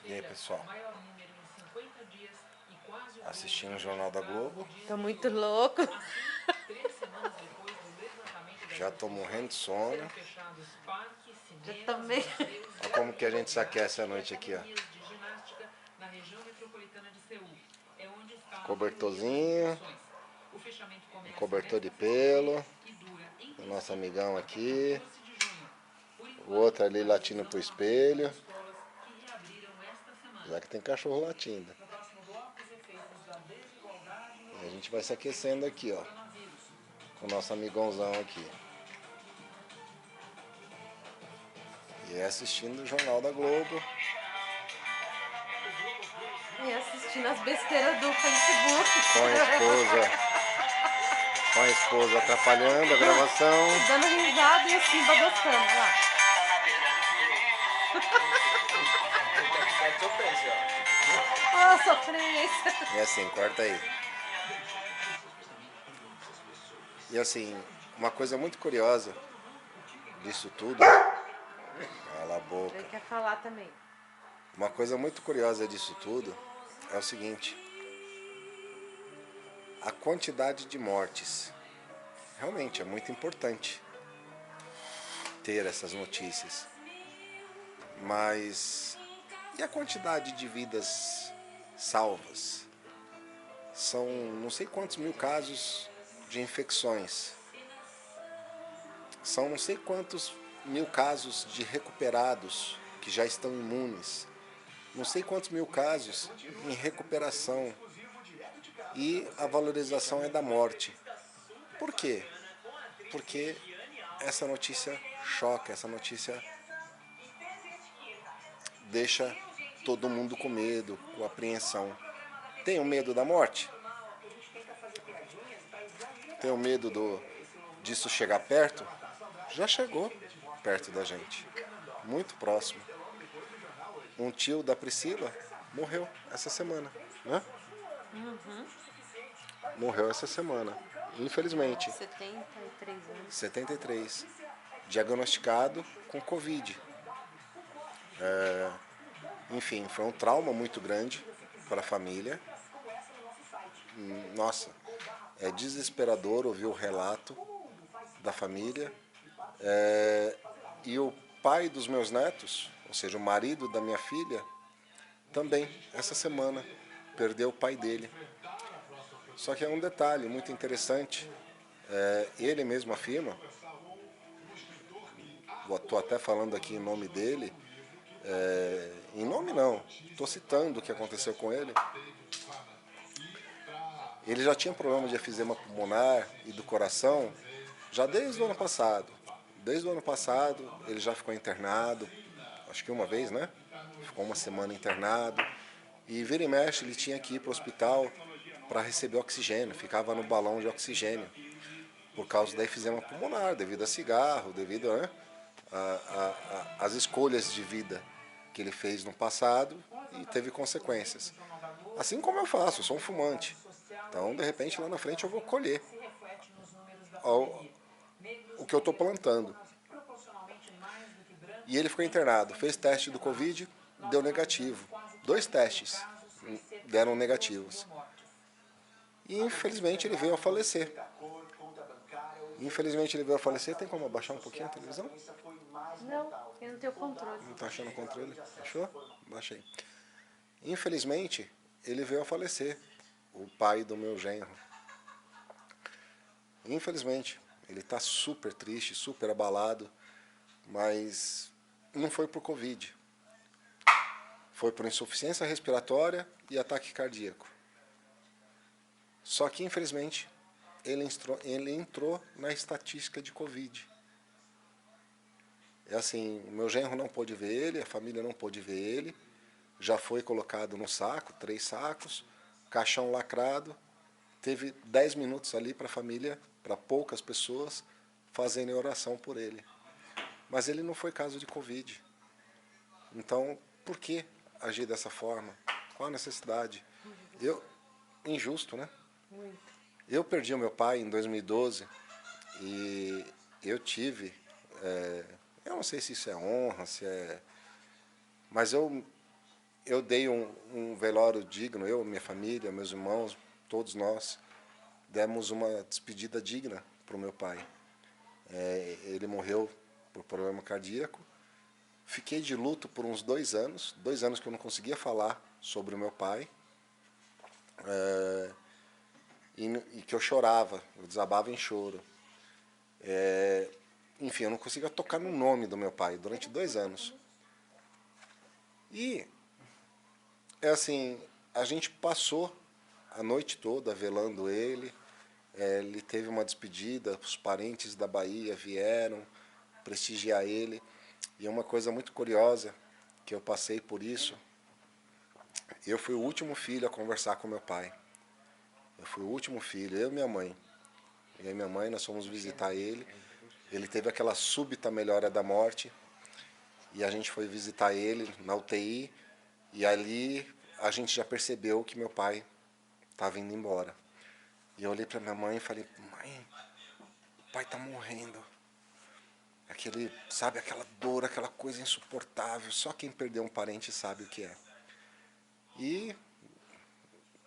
E aí, pessoal? Assistindo o Jornal da Globo. Tô muito louco. Já tô morrendo de sono. Já também. Olha como que a gente se aquece à noite aqui, ó. Cobertorzinho. Um cobertor de pelo. O nosso amigão aqui. O outro ali latindo pro espelho. Já que tem cachorro latindo. E a gente vai se aquecendo aqui, ó. Com o nosso amigãozão aqui. E assistindo o Jornal da Globo. E assistindo as besteiras do Facebook. Com a esposa atrapalhando a gravação. Dando risada e assim, gostando, olha lá. Oh, sofrência. E assim, corta aí. E assim, uma coisa muito curiosa disso tudo. Cala a boca. Ele quer falar também. Uma coisa muito curiosa disso tudo é o seguinte. A quantidade de mortes. Realmente é muito importante ter essas notícias. Mas e a quantidade de vidas salvas? São não sei quantos mil casos de infecções. São não sei quantos mil casos de recuperados que já estão imunes. Não sei quantos mil casos em recuperação. E a valorização é da morte. Por quê? Porque essa notícia choca, essa notícia deixa todo mundo com medo, com apreensão. Tenho medo da morte? Tenho medo disso chegar perto? Já chegou perto da gente, muito próximo. Um tio da Priscila morreu essa semana, né? Morreu essa semana, infelizmente. 73 anos. 73. Diagnosticado com Covid. Enfim, foi um trauma muito grande para a família. Nossa, é desesperador ouvir o relato da família. E o pai dos meus netos, ou seja, o marido da minha filha, também, essa semana, perdeu o pai dele. Só que é um detalhe muito interessante. Ele mesmo afirma, estou até falando aqui em nome dele, em nome não, estou citando o que aconteceu com ele. Ele já tinha problema de efizema pulmonar e do coração já desde o ano passado. Desde o ano passado ele já ficou internado, acho que uma vez, né? Ficou uma semana internado. E vira e mexe ele tinha que ir para o hospital para receber oxigênio, ficava no balão de oxigênio. Por causa da efizema pulmonar, devido a cigarro, devido, né, às escolhas de vida que ele fez no passado e teve consequências. Assim como eu faço, eu sou um fumante. Então, de repente, lá na frente eu vou colher o que eu estou plantando. E ele ficou internado, fez teste do Covid, deu negativo. 2 testes deram negativos. E infelizmente ele veio a falecer. Tem como abaixar um pouquinho a televisão? Não, eu não tenho controle. Não está achando o controle? Achou? Baixei. Infelizmente, ele veio a falecer. O pai do meu genro. Infelizmente, ele está super triste, super abalado, mas não foi por Covid. Foi por insuficiência respiratória e ataque cardíaco. Só que, infelizmente, ele entrou na estatística de Covid. É assim, o meu genro não pôde ver ele, a família não pôde ver ele, já foi colocado no saco, 3 sacos, caixão lacrado, teve 10 minutos ali para a família, para poucas pessoas, fazerem oração por ele. Mas ele não foi caso de Covid. Então, por que agir dessa forma? Qual a necessidade? Injusto, né? Muito. Eu perdi o meu pai em 2012 e eu tive, eu não sei se isso é honra, se é... Mas eu eu dei um velório digno, eu, minha família, meus irmãos, todos nós, demos uma despedida digna para o meu pai. Ele morreu por problema cardíaco. Fiquei de luto por uns 2 anos que eu não conseguia falar sobre o meu pai, e que eu chorava, eu desabava em choro. Enfim, eu não conseguia tocar no nome do meu pai durante 2 anos. E, assim, a gente passou a noite toda velando ele. Ele teve uma despedida, os parentes da Bahia vieram prestigiar ele. E uma coisa muito curiosa, que eu passei por isso, eu fui o último filho a conversar com meu pai. Eu fui o último filho, eu e minha mãe. Eu e minha mãe, nós fomos visitar ele. Ele teve aquela súbita melhora da morte. E a gente foi visitar ele na UTI. E ali a gente já percebeu que meu pai estava indo embora. E eu olhei para minha mãe e falei, mãe, o pai está morrendo. Aquele, sabe, aquela dor, aquela coisa insuportável. Só quem perdeu um parente sabe o que é. E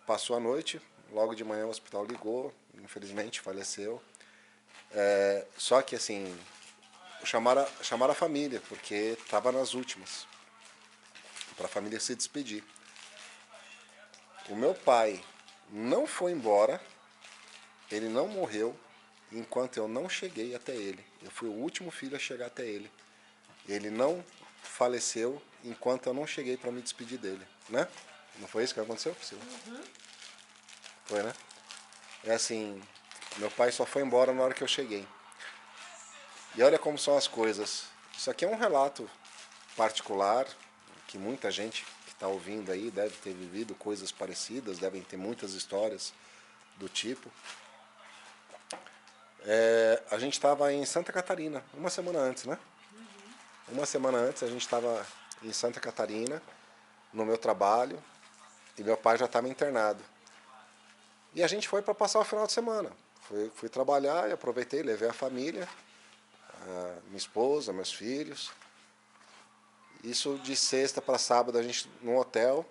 passou a noite, logo de manhã o hospital ligou, infelizmente faleceu. Só que assim, chamaram a família, porque estava nas últimas, para a família se despedir. O meu pai não foi embora, ele não morreu, enquanto eu não cheguei até ele. Eu fui o último filho a chegar até ele. Ele não faleceu enquanto eu não cheguei para me despedir dele, né? Não foi isso que aconteceu, Priscila? Foi, né? É assim, meu pai só foi embora na hora que eu cheguei. E olha como são as coisas. Isso aqui é um relato particular, que muita gente que está ouvindo aí deve ter vivido coisas parecidas, devem ter muitas histórias do tipo. A gente estava em Santa Catarina, uma semana antes, né? Uma semana antes a gente estava em Santa Catarina, no meu trabalho, e meu pai já estava internado. E a gente foi para passar o final de semana. Fui trabalhar e aproveitei, levei a família, minha esposa, meus filhos. Isso de sexta para sábado a gente no hotel.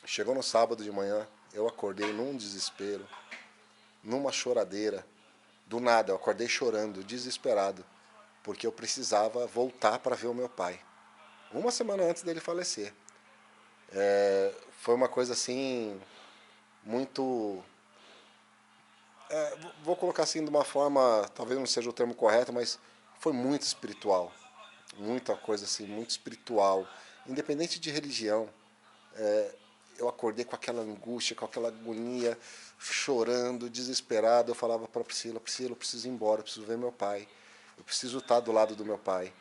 Chegou no sábado de manhã, eu acordei num desespero, numa choradeira. Do nada, eu acordei chorando, desesperado, porque eu precisava voltar para ver o meu pai. Uma semana antes dele falecer. Foi uma coisa assim, muito... vou colocar assim de uma forma, talvez não seja o termo correto, mas foi muito espiritual. Muita coisa assim, muito espiritual. Independente de religião, eu acordei com aquela angústia, com aquela agonia, chorando, desesperado. Eu falava para Priscila, Priscila, eu preciso ir embora, eu preciso ver meu pai. Eu preciso estar do lado do meu pai.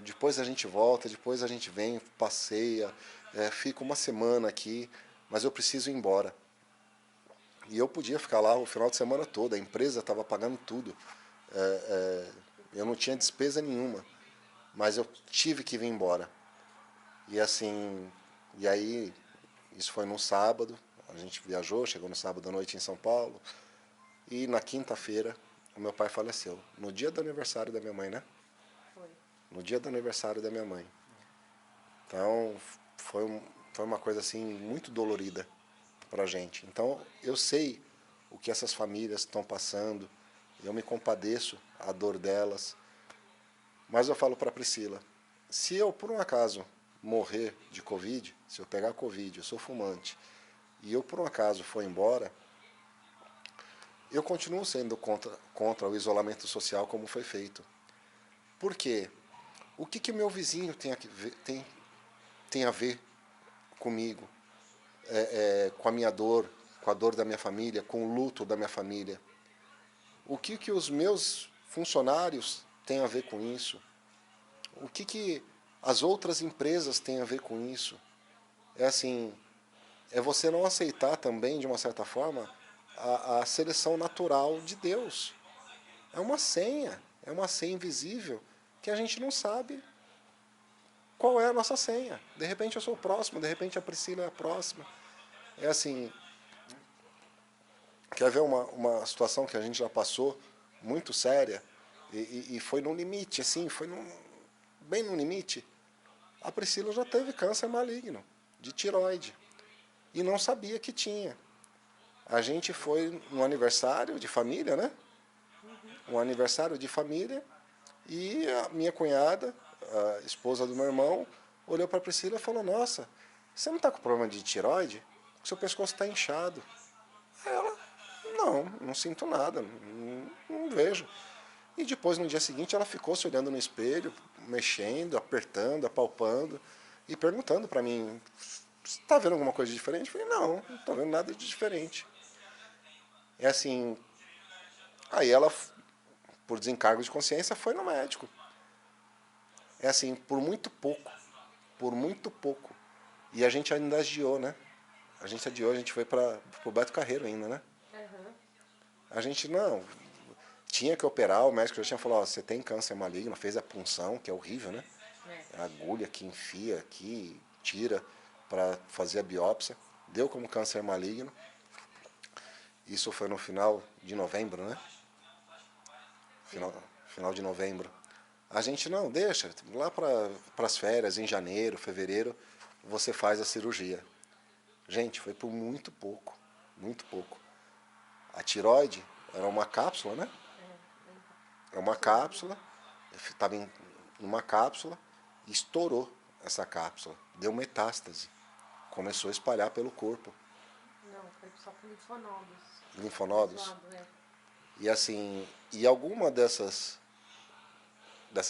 Depois a gente volta, depois a gente vem, passeia, fica uma semana aqui, mas eu preciso ir embora. E eu podia ficar lá o final de semana todo, a empresa estava pagando tudo. Eu não tinha despesa nenhuma, mas eu tive que vir embora. E assim, e aí, isso foi num sábado, a gente viajou, chegou no sábado à noite em São Paulo, e na quinta-feira o meu pai faleceu, no dia do aniversário da minha mãe, né? Foi. No dia do aniversário da minha mãe. Então, foi uma coisa assim muito dolorida pra gente. Então, eu sei o que essas famílias estão passando, eu me compadeço a dor delas, mas eu falo para Priscila, se eu por um acaso morrer de Covid, se eu pegar Covid, eu sou fumante, e eu por um acaso for embora, eu continuo sendo contra o isolamento social como foi feito. Por quê? O que meu vizinho tem a ver comigo, com a minha dor, com a dor da minha família, com o luto da minha família? O que os meus funcionários têm a ver com isso? O que as outras empresas têm a ver com isso? É assim, é você não aceitar também, de uma certa forma, a seleção natural de Deus. É uma senha invisível que a gente não sabe qual é a nossa senha. De repente eu sou o próximo, de repente a Priscila é a próxima. É assim, quer ver uma situação que a gente já passou, muito séria, e foi no limite, assim, bem no limite. A Priscila já teve câncer maligno de tireoide e não sabia que tinha. A gente foi no aniversário de família, né? Um aniversário de família, e a minha cunhada, a esposa do meu irmão, olhou para a Priscila e falou: nossa, você não está com problema de tireoide? O seu pescoço está inchado. Aí ela: não, não sinto nada, não vejo. E depois, no dia seguinte, ela ficou se olhando no espelho, mexendo, apertando, apalpando e perguntando para mim: você está vendo alguma coisa diferente? Eu falei: não, não estou vendo nada de diferente. É assim, aí ela, por desencargo de consciência, foi no médico. É assim, por muito pouco, por muito pouco. E a gente ainda adiou, né? A gente adiou, a gente foi para o Beto Carreiro ainda, né? Aham. A gente não, tinha que operar, o médico já tinha falado: ó, você tem câncer maligno, fez a punção, que é horrível, né? É. A agulha que enfia aqui, tira para fazer a biópsia. Deu como câncer maligno. Isso foi no final de novembro, né? Final, final de novembro. A gente não, deixa, lá para as férias, em janeiro, fevereiro, você faz a cirurgia. Gente, foi por muito pouco, muito pouco. A tiroide era uma cápsula, né? É uma cápsula, estava em uma cápsula e estourou essa cápsula. Deu metástase. Começou a espalhar pelo corpo. Não, foi só com linfonodos. Linfonodos. Zoado, é. E assim, e alguma dessas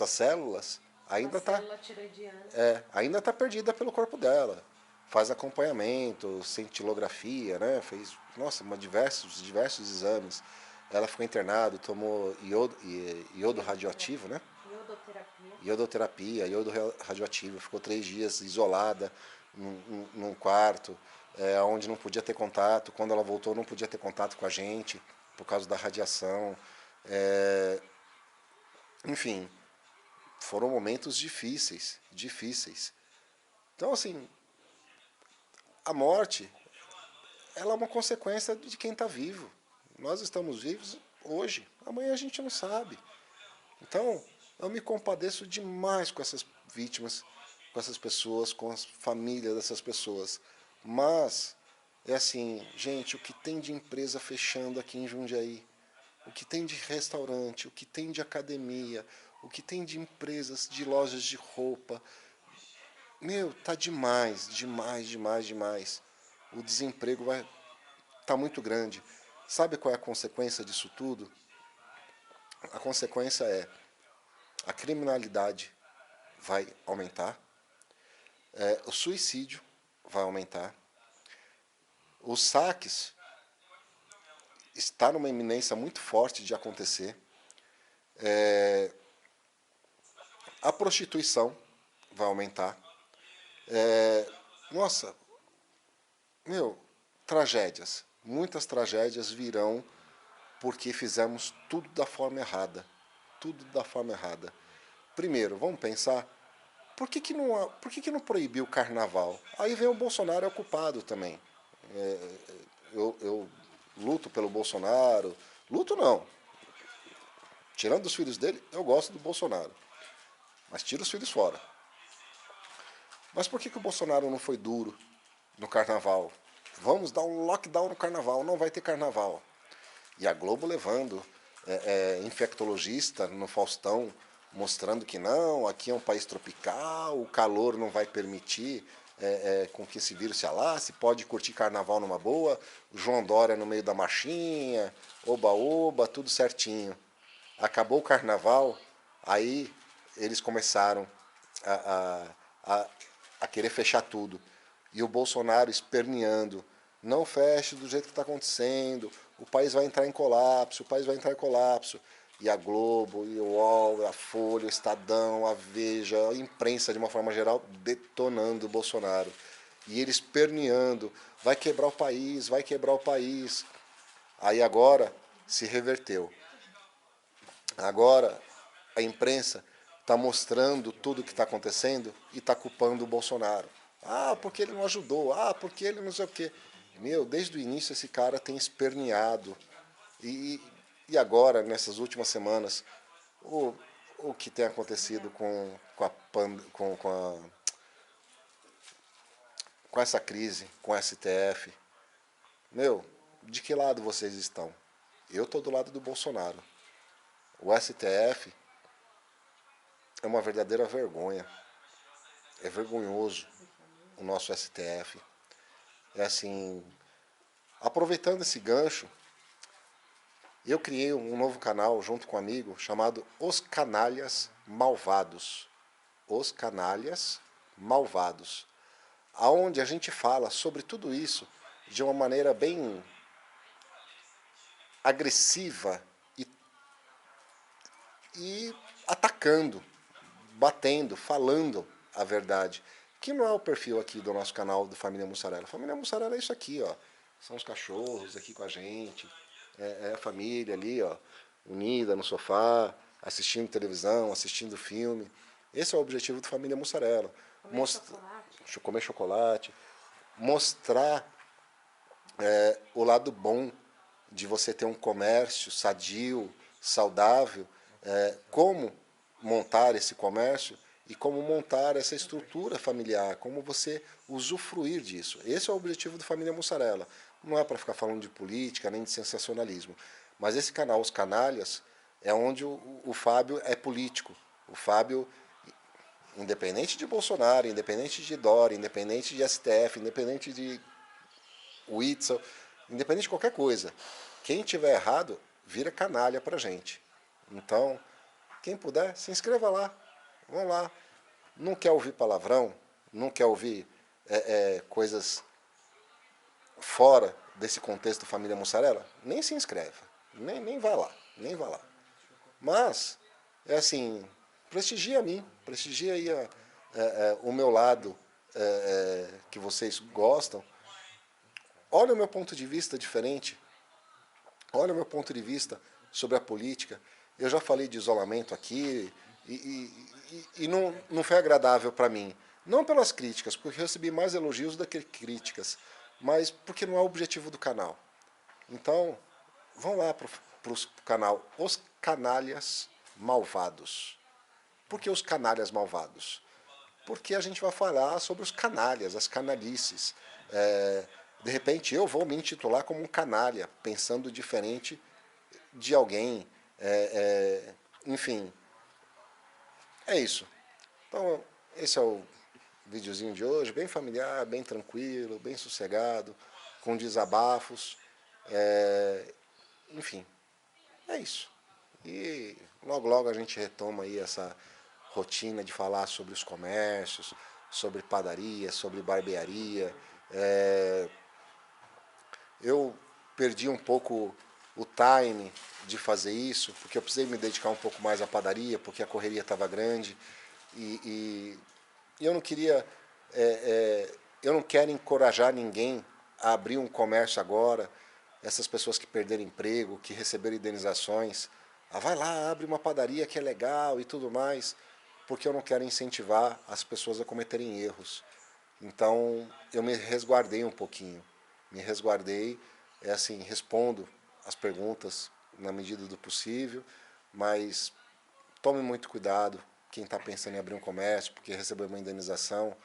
células Uma ainda está célula tiroidiana. ainda tá perdida pelo corpo dela. Faz acompanhamento, cintilografia, né? Fez, nossa, diversos exames. Ela ficou internada, tomou iodo radioativo, né? Iodoterapia. Iodo radioativo. Ficou 3 dias isolada num quarto, onde não podia ter contato. Quando ela voltou, não podia ter contato com a gente, por causa da radiação. É, enfim, foram momentos difíceis, difíceis. Então, assim, a morte, ela é uma consequência de quem está vivo. Nós estamos vivos hoje, amanhã a gente não sabe. Então, eu me compadeço demais com essas vítimas, com essas pessoas, com as famílias dessas pessoas. Mas, é assim, gente, o que tem de empresa fechando aqui em Jundiaí, o que tem de restaurante, o que tem de academia, o que tem de empresas, de lojas de roupa, meu, tá demais, demais, demais, demais. O desemprego tá muito grande. Sabe qual é a consequência disso tudo? A consequência é: a criminalidade vai aumentar, o suicídio vai aumentar, os saques está numa iminência muito forte de acontecer, a prostituição vai aumentar. Nossa, meu, tragédias. Muitas tragédias virão porque fizemos tudo da forma errada. Tudo da forma errada. Primeiro, vamos pensar, por que não proibiu o carnaval? Aí vem o Bolsonaro, é o culpado também. Eu luto pelo Bolsonaro. Luto não. Tirando os filhos dele, eu gosto do Bolsonaro. Mas tira os filhos fora. Mas por que o Bolsonaro não foi duro no carnaval? Vamos dar um lockdown no carnaval, não vai ter carnaval. E a Globo levando infectologista no Faustão, mostrando que não, aqui é um país tropical, o calor não vai permitir com que esse vírus se alasse, pode curtir carnaval numa boa, o João Dória no meio da marchinha, oba-oba, tudo certinho. Acabou o carnaval, aí eles começaram a, a, a querer fechar tudo. E o Bolsonaro esperneando: não feche do jeito que está acontecendo, o país vai entrar em colapso, o país vai entrar em colapso. E a Globo, e o UOL, a Folha, o Estadão, a Veja, a imprensa de uma forma geral, detonando o Bolsonaro. E ele esperneando: vai quebrar o país, vai quebrar o país. Aí agora se reverteu. Agora a imprensa está mostrando tudo o que está acontecendo e está culpando o Bolsonaro. Ah, porque ele não ajudou. Ah, porque ele não sei o quê. Meu, desde o início esse cara tem esperneado. E, e agora, nessas últimas semanas, o, o que tem acontecido com a com essa crise, com o STF. Meu, de que lado vocês estão? Eu estou do lado do Bolsonaro. O STF é uma verdadeira vergonha. É vergonhoso o nosso STF. É assim, aproveitando esse gancho, eu criei um novo canal junto com um amigo chamado Os Canalhas Malvados. Os Canalhas Malvados. Aonde a gente fala sobre tudo isso de uma maneira bem agressiva e atacando, batendo, falando a verdade. Que não é o perfil aqui do nosso canal do Família Mussarela. Família Mussarela é isso aqui, ó. São os cachorros aqui com a gente. É a família ali, ó, unida no sofá, assistindo televisão, assistindo filme. Esse é o objetivo do Família Mussarela. Comer chocolate. Mostrar o lado bom de você ter um comércio sadio, saudável, como montar esse comércio e como montar essa estrutura familiar, como você usufruir disso. Esse é o objetivo do Família Mussarela. Não é para ficar falando de política, nem de sensacionalismo. Mas esse canal, Os Canalhas, é onde o Fábio é político. O Fábio, independente de Bolsonaro, independente de Dória, independente de STF, independente de Witzel, independente de qualquer coisa, quem tiver errado, vira canalha pra gente. Então, quem puder, se inscreva lá. Vamos lá. Não quer ouvir palavrão? Não quer ouvir coisas fora desse contexto Família Mussarela? Nem se inscreva. Nem vai lá. Nem vai lá. Mas, é assim, prestigia a mim. Prestigia aí o meu lado que vocês gostam. Olha o meu ponto de vista diferente. Olha o meu ponto de vista sobre a política. Eu já falei de isolamento aqui e não foi agradável para mim. Não pelas críticas, porque eu recebi mais elogios do que críticas, mas porque não é o objetivo do canal. Então, vão lá para o canal Os Canalhas Malvados. Por que os canalhas malvados? Porque a gente vai falar sobre os canalhas, as canalices. De repente eu vou me intitular como um canalha, pensando diferente de alguém. Enfim, é isso. Então, esse é o videozinho de hoje, bem familiar, bem tranquilo, bem sossegado, com desabafos. Enfim, é isso. E logo logo a gente retoma aí essa rotina de falar sobre os comércios, sobre padaria, sobre barbearia. Eu perdi um pouco o time de fazer isso, porque eu precisei me dedicar um pouco mais à padaria, porque a correria estava grande. E eu não queria, eu não quero encorajar ninguém a abrir um comércio agora. Essas pessoas que perderam emprego, que receberam indenizações, vai lá, abre uma padaria que é legal e tudo mais, porque eu não quero incentivar as pessoas a cometerem erros. Então eu me resguardei um pouquinho, me resguardei, assim, respondo as perguntas na medida do possível, mas tome muito cuidado, quem está pensando em abrir um comércio porque recebeu uma indenização,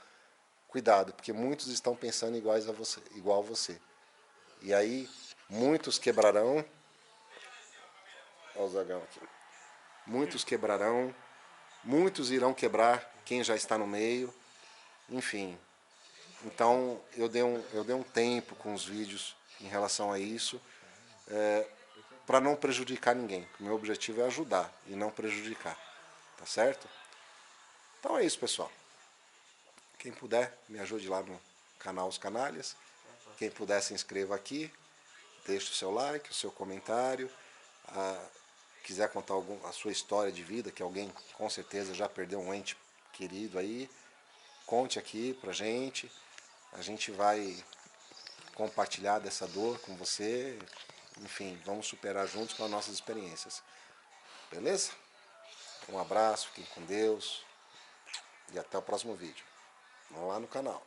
cuidado, porque muitos estão pensando igual a você. E aí, muitos quebrarão, olha o Zagão aqui, muitos quebrarão, muitos irão quebrar quem já está no meio, enfim. Então, eu dei um tempo com os vídeos em relação a isso, para não prejudicar ninguém. O meu objetivo é ajudar e não prejudicar, tá certo? Então é isso, pessoal. Quem puder, me ajude lá no canal Os Canalhas. Quem puder, se inscreva aqui, deixe o seu like, o seu comentário. Quiser contar a sua história de vida, que alguém com certeza já perdeu um ente querido aí, conte aqui pra gente. A gente vai compartilhar dessa dor com você. Enfim, vamos superar juntos com as nossas experiências. Beleza? Um abraço, fiquem com Deus e até o próximo vídeo. Vamos lá no canal.